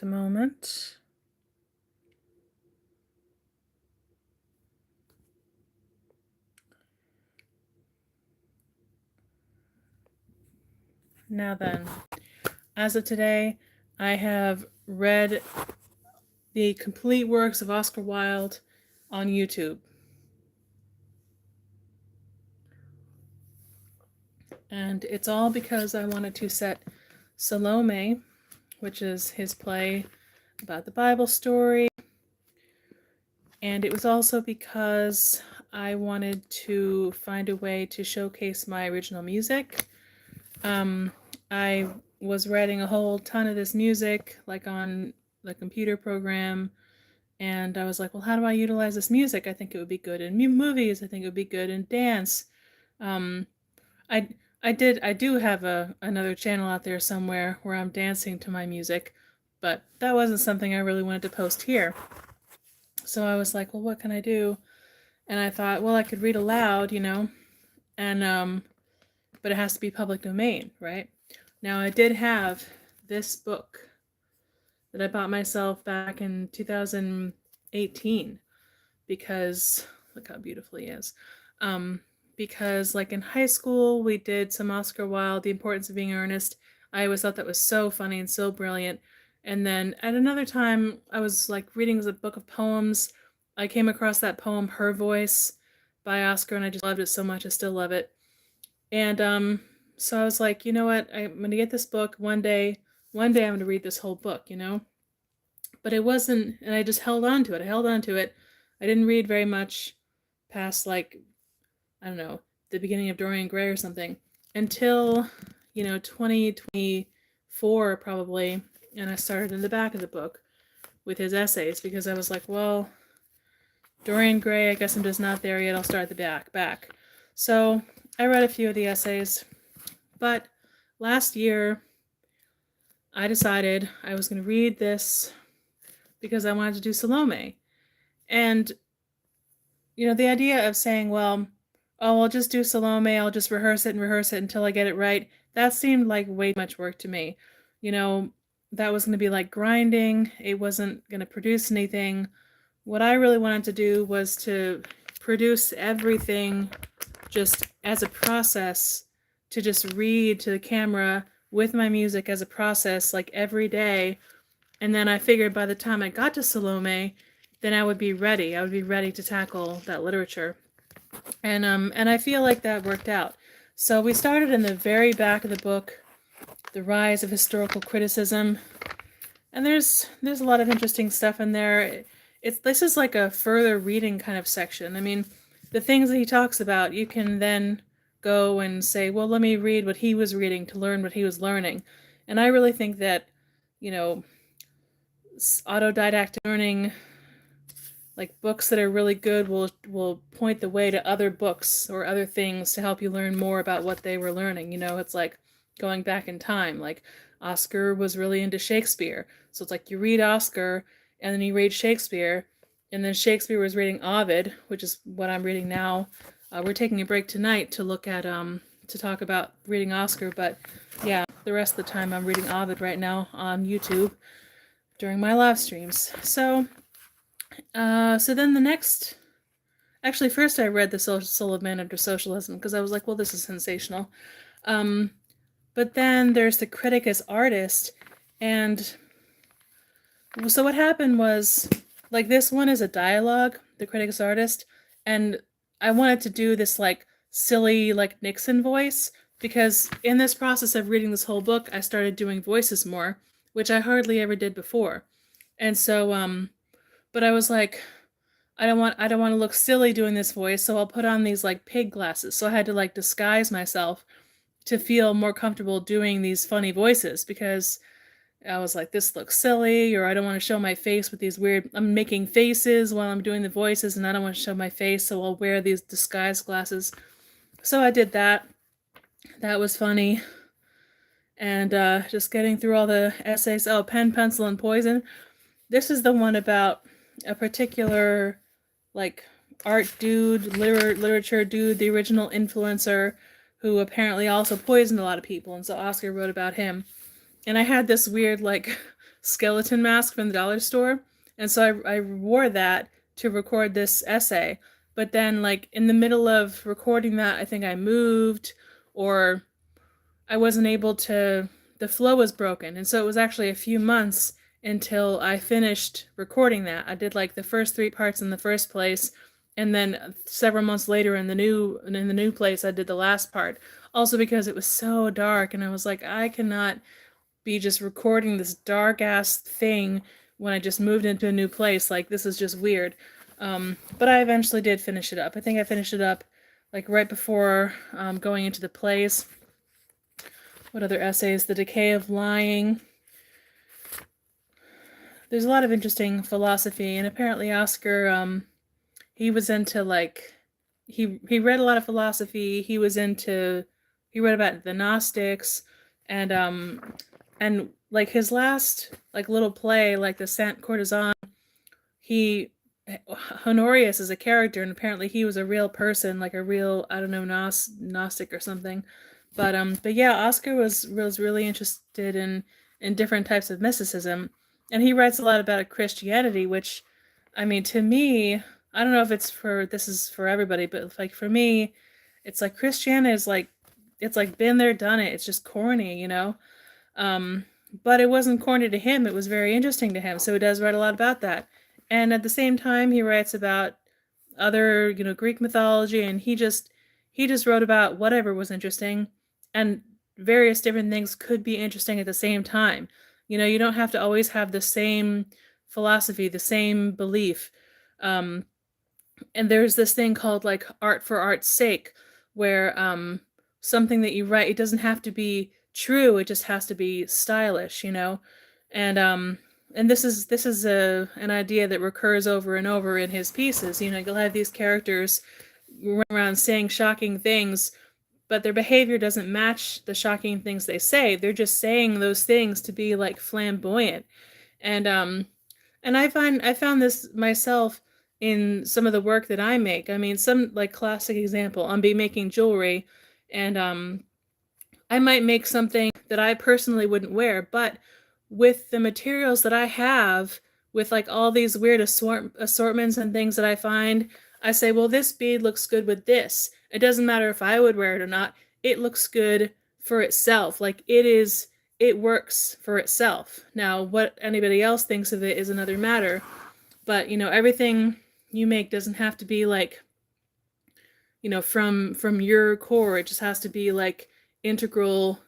Just a moment. Now then, as of today, I have read the complete works of Oscar Wilde on YouTube. And it's all because I wanted to set Salome, which is his play about the Bible story. And it was also because I wanted to find a way to showcase my original music. I was writing a whole ton of this music, like on the computer program, and I was like, well, how do I utilize this music? I think it would be good in movies. I think it would be good in dance. I do have another channel out there somewhere where I'm dancing to my music, but that wasn't something I really wanted to post here. So I was like, well, what can I do? And I thought, well, I could read aloud, and but it has to be public domain, right? Now, I did have this book that I bought myself back in 2018 because, look how beautiful he is. Because like in high school, we did some Oscar Wilde, The Importance of Being Earnest. I always thought that was so funny and so brilliant. And then at another time, I was like reading a book of poems. I came across that poem, Her Voice, by Oscar, and I just loved it so much. I still love it. And so I was like, you know what? I'm going to get this book one day. One day I'm going to read this whole book, But it wasn't, and I just held on to it. I didn't read very much past, like, I don't know, the beginning of Dorian Gray or something, until, 2024 probably, and I started in the back of the book with his essays, because I was like, well, Dorian Gray, I guess I'm just not there yet. I'll start at the back. So I read a few of the essays, but last year I decided I was going to read this because I wanted to do Salome. And, the idea of saying, well, oh, I'll just do Salome, I'll just rehearse it until I get it right, that seemed like way too much work to me. That was going to be like grinding. It wasn't going to produce anything. What I really wanted to do was to produce everything just as a process, to just read to the camera with my music as a process, like every day. And then I figured by the time I got to Salome, then I would be ready. I would be ready to tackle that literature. And I feel like that worked out. So we started in the very back of the book, The Rise of Historical Criticism. And there's a lot of interesting stuff in there. This is like a further reading kind of section. I mean, the things that he talks about, you can then go and say, well, let me read what he was reading to learn what he was learning. And I really think that, autodidactic learning, like books that are really good, will point the way to other books or other things to help you learn more about what they were learning. It's like going back in time. Like Oscar was really into Shakespeare. So it's like you read Oscar and then you read Shakespeare, and then Shakespeare was reading Ovid, which is what I'm reading now. We're taking a break tonight to look at to talk about reading Oscar, but yeah, the rest of the time I'm reading Ovid right now on YouTube during my live streams. So then the next, actually first I read The Soul of Man Under Socialism because I was like, well, this is sensational. But then there's The Critic as Artist, and so what happened was, like, this one is a dialogue, The Critic as Artist, and I wanted to do this like silly like Nixon voice, because in this process of reading this whole book I started doing voices more, which I hardly ever did before. And so but I was like, I don't want to look silly doing this voice, so I'll put on these like pig glasses. So I had to like disguise myself to feel more comfortable doing these funny voices, because I was like, this looks silly, or I don't want to show my face with these weird, I'm making faces while I'm doing the voices and I don't want to show my face, so I'll wear these disguise glasses. So I did that. That was funny. And just getting through all the essays. Oh, Pen, Pencil, and Poison. This is the one about a particular like art dude, literature dude, the original influencer, who apparently also poisoned a lot of people, and so Oscar wrote about him. And I had this weird like skeleton mask from the dollar store. And so I wore that to record this essay. But then, like, in the middle of recording that, I think I moved, or I wasn't able to, the flow was broken. And so it was actually a few months until I finished recording that. I did like the first 3 parts in the first place, and then several months later in the new place I did the last part. Also because it was so dark, and I was like, I cannot be just recording this dark ass thing when I just moved into a new place. Like, this is just weird. But I eventually did finish it up. I think I finished it up like right before going into the plays. What other essays? The Decay of Lying. There's a lot of interesting philosophy, and apparently Oscar, he was into, like, he read a lot of philosophy. He read about the Gnostics, and like his last like little play, like the Saint Courtesan, Honorius is a character, and apparently he was a real person, like a real, I don't know, Gnostic or something. But yeah, Oscar was really interested in different types of mysticism, and he writes a lot about Christianity, which, I mean, to me, I don't know if this is for everybody, but like for me, it's like Christianity is like, it's like been there, done it. It's just corny, you know. But it wasn't corny to him. It was very interesting to him. So he does write a lot about that. And at the same time, he writes about other, you know, Greek mythology, and he just wrote about whatever was interesting, and various different things could be interesting at the same time. You know, you don't have to always have the same philosophy, the same belief. And there's this thing called like art for art's sake, where something that you write, it doesn't have to be true, it just has to be stylish, you know. And this is an idea that recurs over and over in his pieces. You know, you'll have these characters run around saying shocking things, but their behavior doesn't match the shocking things they say. They're just saying those things to be like flamboyant. And I found this myself in some of the work that I make. I mean, some like classic example, I'll be making jewelry, and I might make something that I personally wouldn't wear, but with the materials that I have, with like all these weird assortments and things that I find, I say, well, this bead looks good with this. It doesn't matter if I would wear it or not. It looks good for itself. Like, it works for itself. Now, what anybody else thinks of it is another matter. But, you know, everything you make doesn't have to be like, you know, from your core. It just has to be like integral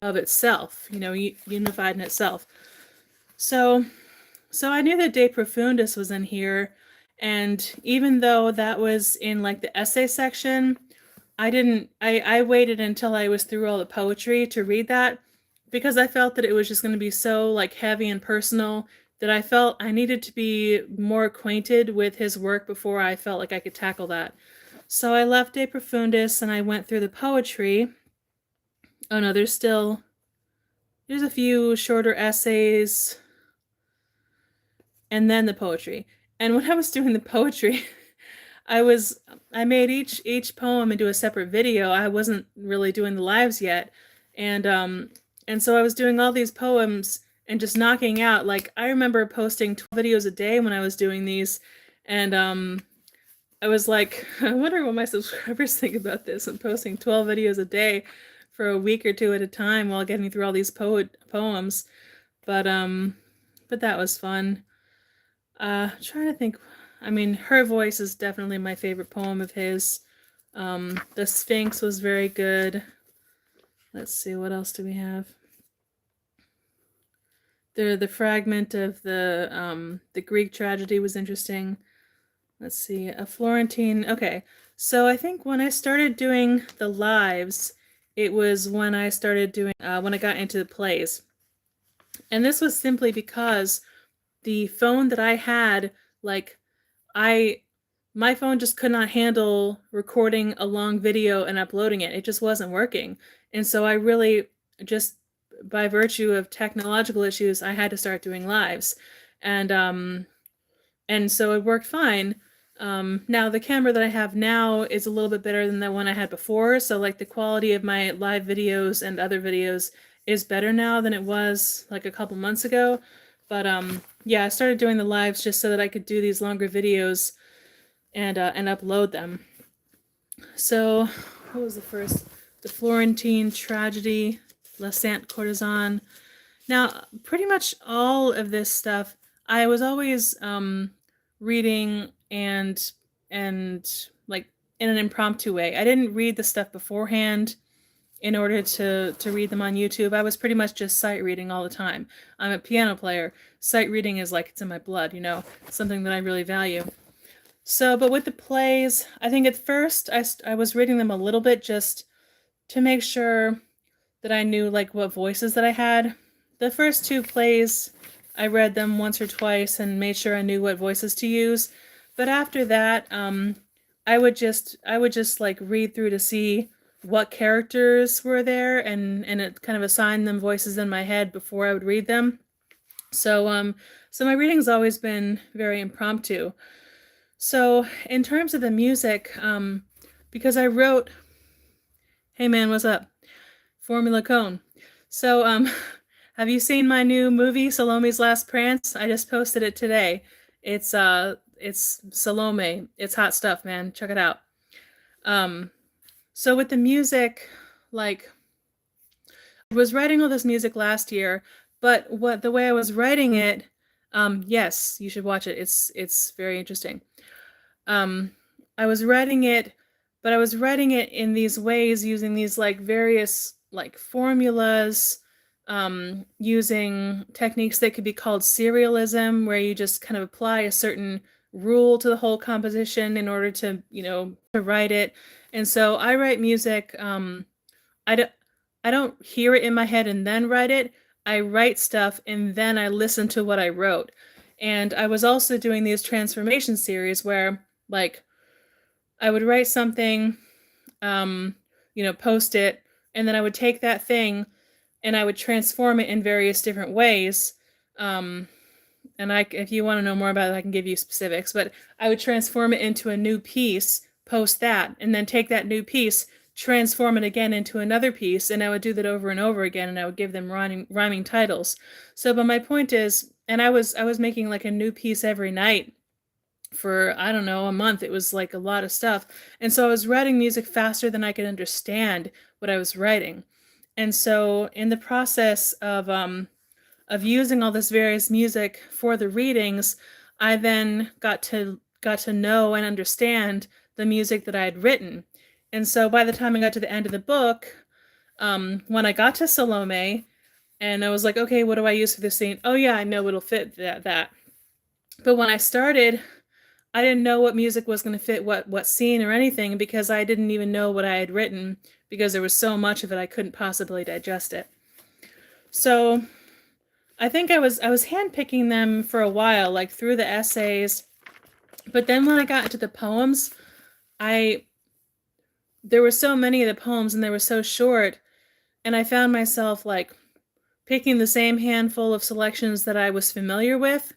of itself, you know, unified in itself. So I knew that De Profundis was in here, and even though that was in like the essay section, I waited until I was through all the poetry to read that, because I felt that it was just going to be so like heavy and personal that I felt I needed to be more acquainted with his work before I felt like I could tackle that. So I left De Profundis and I went through the poetry. Oh no, there's a few shorter essays, and then the poetry. And when I was doing the poetry, I made each poem into a separate video. I wasn't really doing the lives yet. And so I was doing all these poems and just knocking out, like, I remember posting 12 videos a day when I was doing these, and I was like, I wonder what my subscribers think about this. I'm posting 12 videos a day for a week or two at a time while getting through all these poems. But that was fun. Trying to think. I mean, Her Voice is definitely my favorite poem of his. The Sphinx was very good. Let's see, what else do we have? The fragment of the Greek tragedy was interesting. Let's see, a Florentine. Okay, so I think when I started doing the lives, it was when I started doing when I got into the plays, and this was simply because the phone that I had, like, my phone just could not handle recording a long video and uploading it. It just wasn't working. And so I really just, by virtue of technological issues, I had to start doing lives. And so it worked fine. Now the camera that I have now is a little bit better than the one I had before. So like the quality of my live videos and other videos is better now than it was like a couple months ago. But yeah, I started doing the lives just so that I could do these longer videos and upload them. So, what was the first? The Florentine Tragedy, La Sainte Courtisane. Now, pretty much all of this stuff, I was always reading and like in an impromptu way. I didn't read the stuff beforehand in order to read them on YouTube. I was pretty much just sight reading all the time. I'm a piano player. Sight reading is like it's in my blood, you know, something that I really value. So, but with the plays, I think at first I was reading them a little bit just to make sure that I knew like what voices that I had. The first two plays, I read them once or twice and made sure I knew what voices to use. But after that, I would just like read through to see what characters were there and it kind of assigned them voices in my head before I would read them. So my reading's always been very impromptu. So in terms of the music, because I wrote, hey man, what's up? Formula Cone. So have you seen my new movie, Salome's Last Prance? I just posted it today. It's Salome. It's hot stuff, man. Check it out. So with the music, like I was writing all this music last year, but the way I was writing it, yes, you should watch it. It's very interesting. I was writing it, but I was writing it in these ways using these like various like formulas, using techniques that could be called serialism, where you just kind of apply a certain rule to the whole composition in order to, you know, to write it. And so I write music. I don't hear it in my head and then write it. I write stuff and then I listen to what I wrote. And I was also doing these transformation series where like I would write something, you know, post it, and then I would take that thing and I would transform it in various different ways. And if you want to know more about it, I can give you specifics, but I would transform it into a new piece, post that, and then take that new piece, transform it again into another piece, and I would do that over and over again, and I would give them rhyming titles. So, but my point is, and I was making like a new piece every night for, I don't know, a month. It was like a lot of stuff. And so I was writing music faster than I could understand what I was writing. And so in the process of using all this various music for the readings, I then got to know and understand the music that I had written. And so by the time I got to the end of the book, when I got to Salome, and I was like, okay, what do I use for this scene? Oh yeah, I know it'll fit that. But when I started, I didn't know what music was going to fit what scene or anything, because I didn't even know what I had written, because there was so much of it I couldn't possibly digest it. So I think I was handpicking them for a while, like through the essays. But then when I got into the poems, there were so many of the poems and they were so short, and I found myself like picking the same handful of selections that I was familiar with.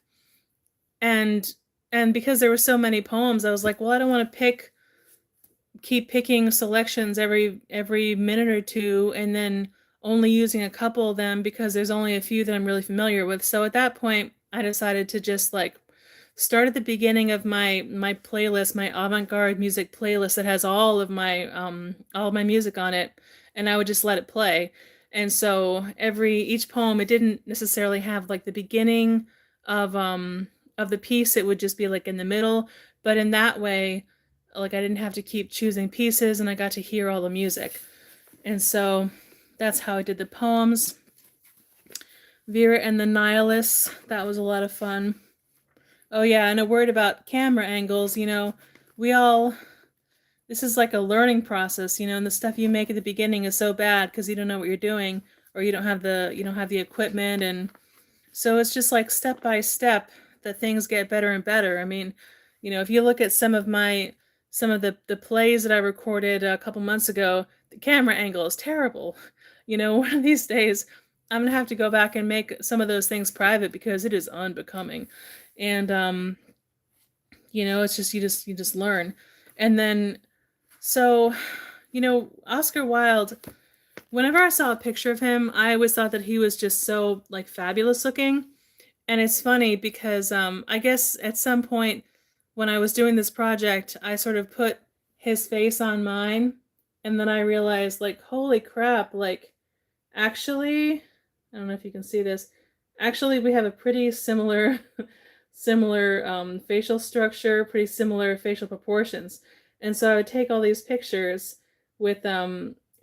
And because there were so many poems, I was like, well, I don't want to keep picking selections every minute or two and then only using a couple of them because there's only a few that I'm really familiar with. So at that point, I decided to just like start at the beginning of my playlist, my avant-garde music playlist that has all of my music on it, and I would just let it play. And so each poem, it didn't necessarily have like the beginning of the piece. It would just be like in the middle, but in that way, like I didn't have to keep choosing pieces and I got to hear all the music. And so that's how I did the poems. Vera and the Nihilists, that was a lot of fun. Oh yeah, and a word about camera angles, you know, this is like a learning process, you know, and the stuff you make at the beginning is so bad because you don't know what you're doing, or you don't have the equipment, and so it's just like step by step that things get better and better. I mean, you know, if you look at some of the plays that I recorded a couple months ago, the camera angle is terrible. You know, one of these days I'm gonna have to go back and make some of those things private because it is unbecoming. And you know, it's just you just learn. And then so, you know, Oscar Wilde, whenever I saw a picture of him, I always thought that he was just so like fabulous looking. And it's funny because I guess at some point when I was doing this project, I sort of put his face on mine, and then I realized, like, holy crap, like, actually, I don't know if you can see this. Actually, we have a pretty similar, similar facial structure, pretty similar facial proportions. And so I would take all these pictures with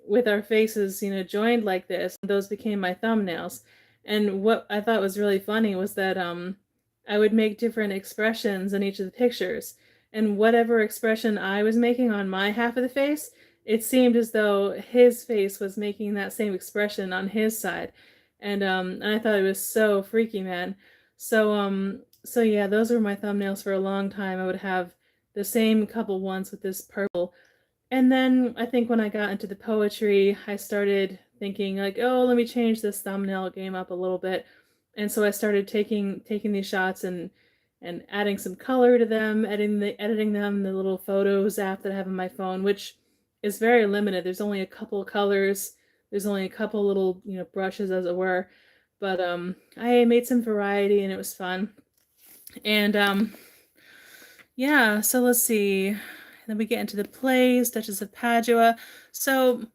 with our faces, you know, joined like this, and those became my thumbnails. And what I thought was really funny was that I would make different expressions in each of the pictures, and whatever expression I was making on my half of the face, it seemed as though his face was making that same expression on his side. And I thought it was so freaky, man. So yeah, those were my thumbnails for a long time. I would have the same couple ones with this purple. And then I think when I got into the poetry, I started thinking like, oh, let me change this thumbnail game up a little bit. And so I started taking these shots and adding some color to them, editing them, the little photos app that I have on my phone, which is very limited. There's only a couple colors. There's only a couple little, you know, brushes as it were. But I made some variety and it was fun. And yeah, so let's see. Then we get into the plays, Duchess of Padua. So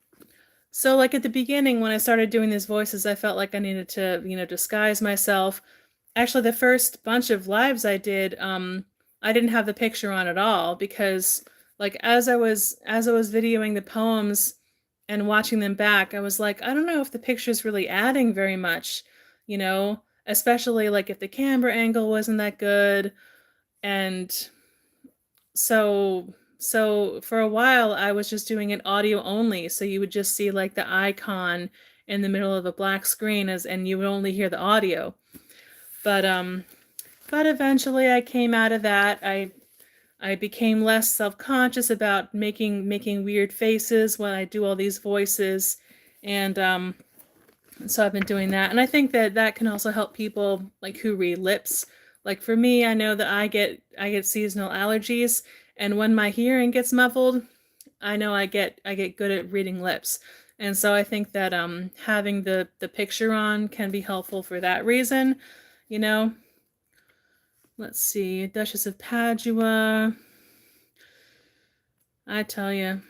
like at the beginning when I started doing these voices, I felt like I needed to, you know, disguise myself. Actually, the first bunch of lives I did, I didn't have the picture on at all because like as I was videoing the poems and watching them back, I was like, I don't know if the picture's really adding very much, you know, especially like if the camera angle wasn't that good. And so for a while I was just doing it audio only, so you would just see like the icon in the middle of a black screen and you would only hear the audio. But but eventually I came out of that. I became less self-conscious about making weird faces when I do all these voices, and so I've been doing that. And I think that that can also help people like who read lips. Like for me, I know that I get seasonal allergies, and when my hearing gets muffled, I know I get good at reading lips. And so I think that having the picture on can be helpful for that reason, you know. Let's see, Duchess of Padua. I tell you,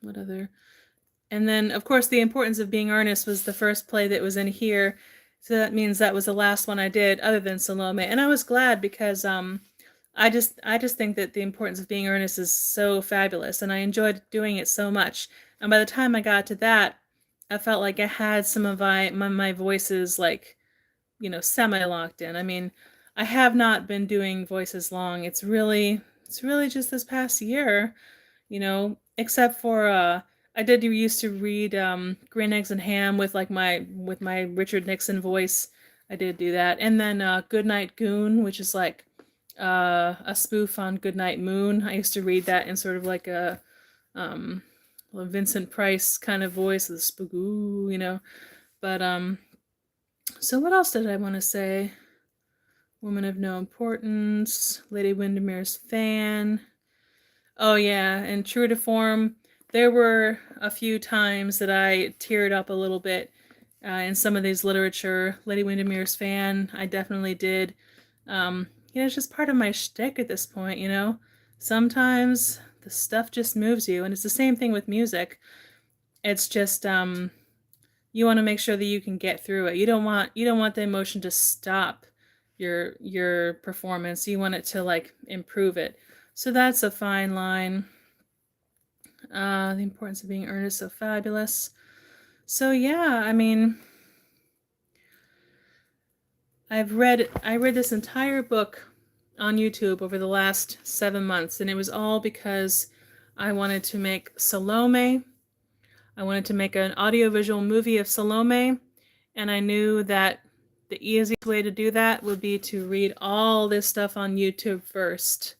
what other? And then, of course, The Importance of Being Earnest was the first play that was in here. So that means that was the last one I did other than Salome. And I was glad because I just think that The Importance of Being Earnest is so fabulous and I enjoyed doing it so much. And by the time I got to that, I felt like I had some of my voices like, you know, semi-locked in. I mean, I have not been doing voices long. It's really just this past year, you know, except for I did used to read Green Eggs and Ham with like my Richard Nixon voice. I did do that. And then Goodnight Goon, which is like a spoof on Goodnight Moon. I used to read that in sort of like um a Vincent Price kind of voice, the spookoo, you know. But so what else did I want to say? Woman of No Importance, Lady Windermere's Fan. Oh yeah, and true to form, there were a few times that I teared up a little bit in some of these literature. Lady Windermere's Fan, I definitely did. You know, it's just part of my shtick at this point, you know? Sometimes the stuff just moves you, and it's the same thing with music. It's just, you want to make sure that you can get through it. You don't want the emotion to stop your performance. You want it to like improve it. So that's a fine line. The Importance of Being Earnest, so fabulous. So yeah, I mean, I read this entire book on YouTube over the last 7 months, and it was all because I wanted to make Salome. I wanted to make an audiovisual movie of Salome, and I knew that the easiest way to do that would be to read all this stuff on YouTube first,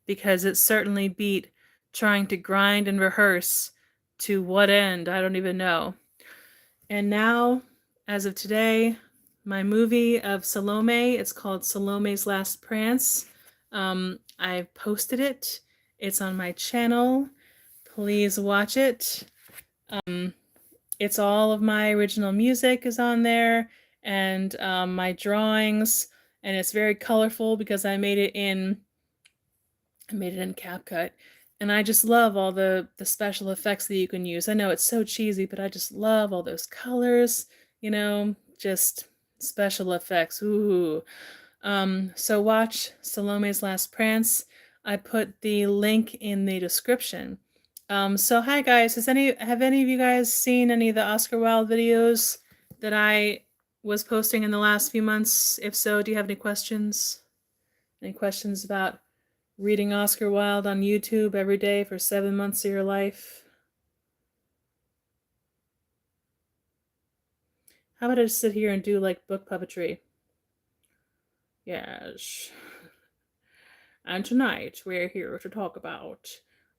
because it certainly beat trying to grind and rehearse. To what end? I don't even know. And now, as of today, my movie of Salome, it's called Salome's Last Prance. I've posted it. It's on my channel. Please watch it. It's all of my original music is on there, and my drawings, and it's very colorful because I made it in CapCut, and I just love all the special effects that you can use. I know it's so cheesy, but I just love all those colors, just special effects. Ooh. So watch Salome's Last Prance. I put the link in the description. So hi guys, have any of you guys seen any of the Oscar Wilde videos that I was posting in the last few months? If so, do you have any questions? Any questions about reading Oscar Wilde on YouTube every day for 7 months of your life? How about I just sit here and do like book puppetry? Yes. And tonight we're here to talk about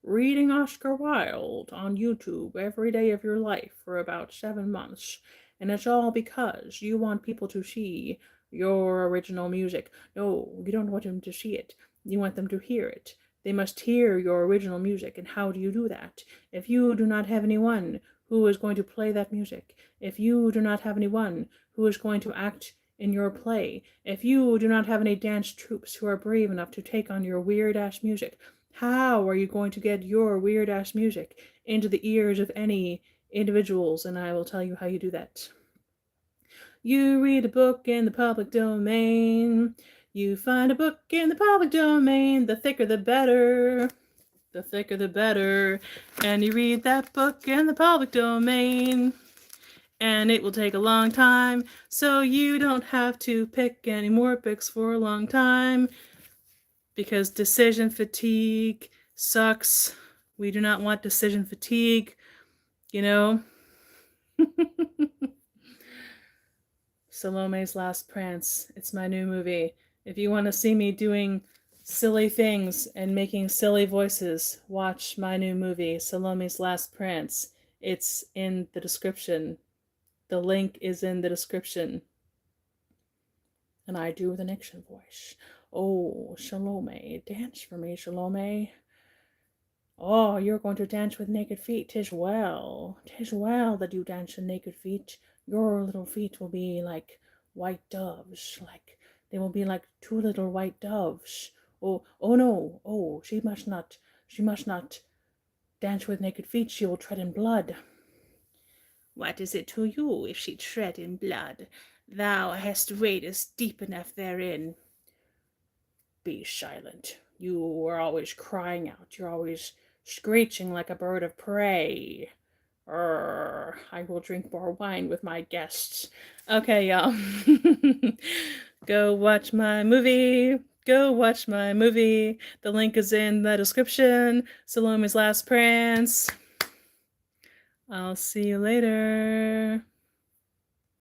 reading Oscar Wilde on YouTube every day of your life for about 7 months. And it's all because you want people to see your original music. No, you don't want them to see it. You want them to hear it. They must hear your original music. And how do you do that? If you do not have anyone who is going to play that music, if you do not have anyone who is going to act in your play, if you do not have any dance troupes who are brave enough to take on your weird-ass music, how are you going to get your weird-ass music into the ears of any individuals? And I will tell you how you do that. You read a book in the public domain. You find a book in the public domain. The thicker the better. The thicker the better. And you read that book in the public domain. And it will take a long time, so you don't have to pick any more books for a long time, because decision fatigue sucks. We do not want decision fatigue, you know. Salome's Last Prance. It's my new movie. If you want to see me doing silly things and making silly voices, watch my new movie, Salome's Last Prance. It's in the description. The link is in the description. And I do the Nixon voice. Oh, Salome, dance for me, Salome. Oh, you're going to dance with naked feet. 'Tis well that you dance with naked feet. Your little feet will be like white doves, they will be like 2 little white doves. Oh no, oh, she must not dance with naked feet. She will tread in blood. What is it to you if she tread in blood? Thou hast wadest deep enough therein. Be silent. You are always crying out. You're always screeching like a bird of prey. I will drink more wine with my guests. Okay, y'all. Go watch my movie. Go watch my movie. The link is in the description. Salome's Last Prance. I'll see you later.